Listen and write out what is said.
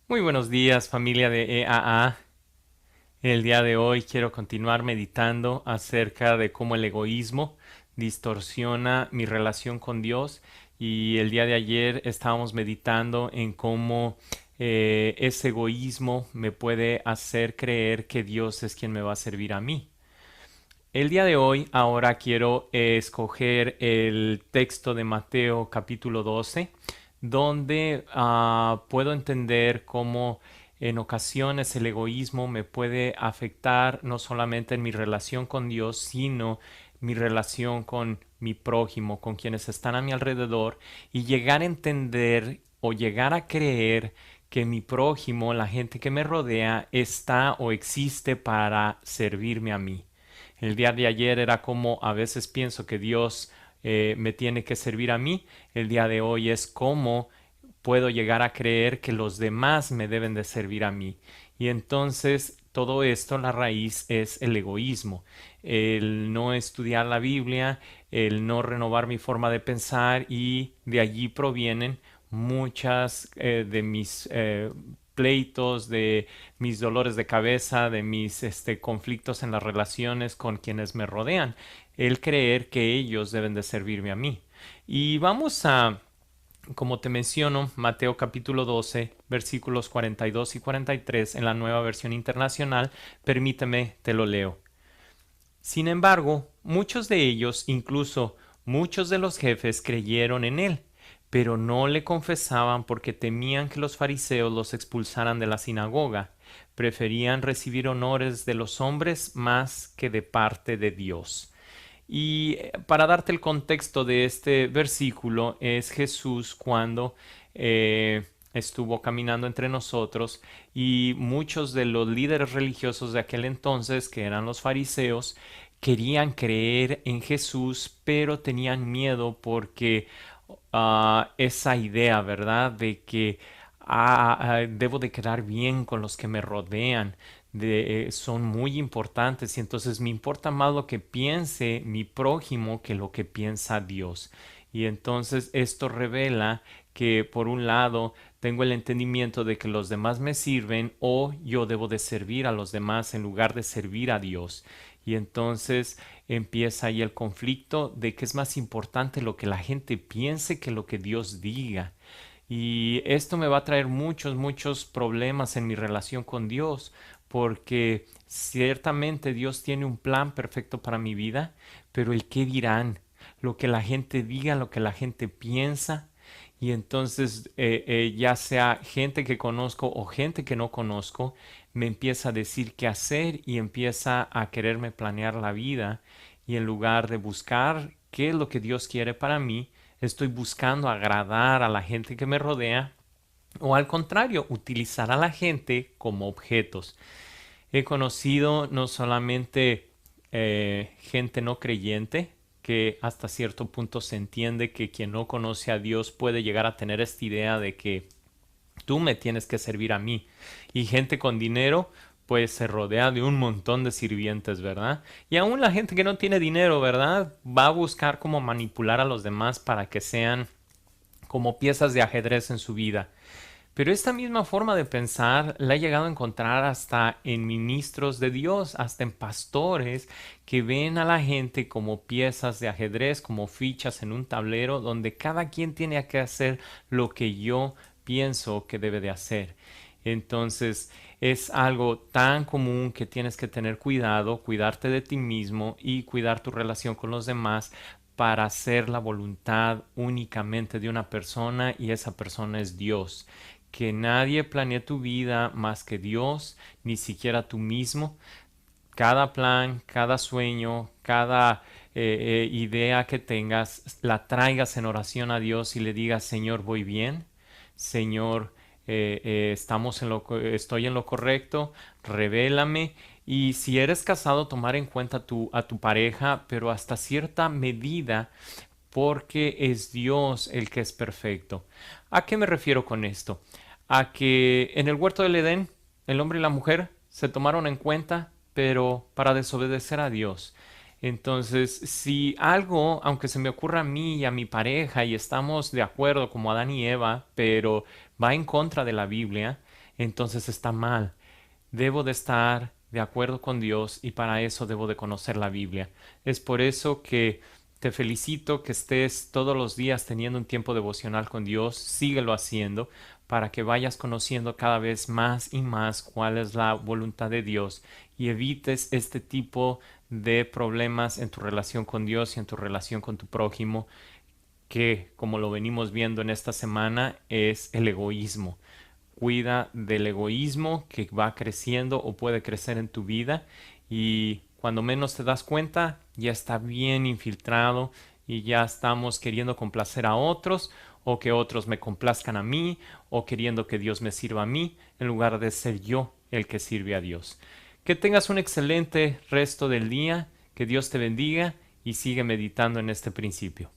Muy buenos días, familia de EAA. El día de hoy quiero continuar meditando acerca de cómo el egoísmo distorsiona mi relación con Dios. Y el día de ayer estábamos meditando en cómo ese egoísmo me puede hacer creer que Dios es quien me va a servir a mí. El día de hoy, ahora quiero escoger el texto de Mateo capítulo 12, donde puedo entender cómo en ocasiones el egoísmo me puede afectar no solamente en mi relación con Dios, sino mi relación con mi prójimo, con quienes están a mi alrededor, y llegar a entender o llegar a creer que mi prójimo, la gente que me rodea, está o existe para servirme a mí. El día de ayer era como a veces pienso que Dios me tiene que servir a mí. El día de hoy es como puedo llegar a creer que los demás me deben de servir a mí. Y entonces todo esto, la raíz es el egoísmo, el no estudiar la Biblia, el no renovar mi forma de pensar, y de allí provienen muchas de mis pleitos, de mis dolores de cabeza, de mis conflictos en las relaciones con quienes me rodean, el creer que ellos deben de servirme a mí. Y vamos a, como te menciono, Mateo capítulo 12, versículos 42 y 43 en la Nueva Versión Internacional. Permíteme, te lo leo. Sin embargo, muchos de ellos, incluso muchos de los jefes, creyeron en él, pero no le confesaban porque temían que los fariseos los expulsaran de la sinagoga. Preferían recibir honores de los hombres más que de parte de Dios. Y para darte el contexto de este versículo, es Jesús cuando estuvo caminando entre nosotros, y muchos de los líderes religiosos de aquel entonces, que eran los fariseos, querían creer en Jesús, pero tenían miedo porque esa idea, ¿verdad? De que debo de quedar bien con los que me rodean, son muy importantes, y entonces me importa más lo que piense mi prójimo que lo que piensa Dios. Y entonces esto revela que por un lado tengo el entendimiento de que los demás me sirven, o yo debo de servir a los demás en lugar de servir a Dios. Y entonces empieza ahí el conflicto de que es más importante lo que la gente piense que lo que Dios diga. Y esto me va a traer muchos problemas en mi relación con Dios, porque ciertamente Dios tiene un plan perfecto para mi vida, pero el qué dirán, lo que la gente diga, lo que la gente piensa. Y entonces ya sea gente que conozco o gente que no conozco, me empieza a decir qué hacer y empieza a quererme planear la vida, y en lugar de buscar qué es lo que Dios quiere para mí, estoy buscando agradar a la gente que me rodea, o al contrario, utilizar a la gente como objetos. He conocido no solamente gente no creyente, que hasta cierto punto se entiende que quien no conoce a Dios puede llegar a tener esta idea de que tú me tienes que servir a mí. Y gente con dinero, pues se rodea de un montón de sirvientes, ¿verdad? Y aún la gente que no tiene dinero, ¿verdad? Va a buscar cómo manipular a los demás para que sean como piezas de ajedrez en su vida. Pero esta misma forma de pensar la he llegado a encontrar hasta en ministros de Dios, hasta en pastores que ven a la gente como piezas de ajedrez, como fichas en un tablero donde cada quien tiene que hacer lo que yo pienso que debe de hacer. Entonces es algo tan común que tienes que tener cuidado, cuidarte de ti mismo y cuidar tu relación con los demás para hacer la voluntad únicamente de una persona, y esa persona es Dios. Que nadie planee tu vida más que Dios, ni siquiera tú mismo. Cada plan, cada sueño, cada idea que tengas, la traigas en oración a Dios y le digas: Señor, voy bien, Señor, estoy en lo correcto, revélame. Y si eres casado, tomar en cuenta a tu pareja, pero hasta cierta medida, porque es Dios el que es perfecto. ¿A qué me refiero con esto? A que en el huerto del Edén, el hombre y la mujer se tomaron en cuenta, pero para desobedecer a Dios. Entonces, si algo, aunque se me ocurra a mí y a mi pareja, y estamos de acuerdo como Adán y Eva, pero va en contra de la Biblia, entonces está mal. Debo de estar de acuerdo con Dios y para eso debo de conocer la Biblia. Es por eso que te felicito que estés todos los días teniendo un tiempo devocional con Dios. Síguelo haciendo para que vayas conociendo cada vez más y más cuál es la voluntad de Dios y evites este tipo de problemas en tu relación con Dios y en tu relación con tu prójimo, que, como lo venimos viendo en esta semana, es el egoísmo. Cuida del egoísmo que va creciendo o puede crecer en tu vida, y cuando menos te das cuenta ya está bien infiltrado y ya estamos queriendo complacer a otros o que otros me complazcan a mí o queriendo que Dios me sirva a mí en lugar de ser yo el que sirve a Dios. Que tengas un excelente resto del día, que Dios te bendiga y sigue meditando en este principio.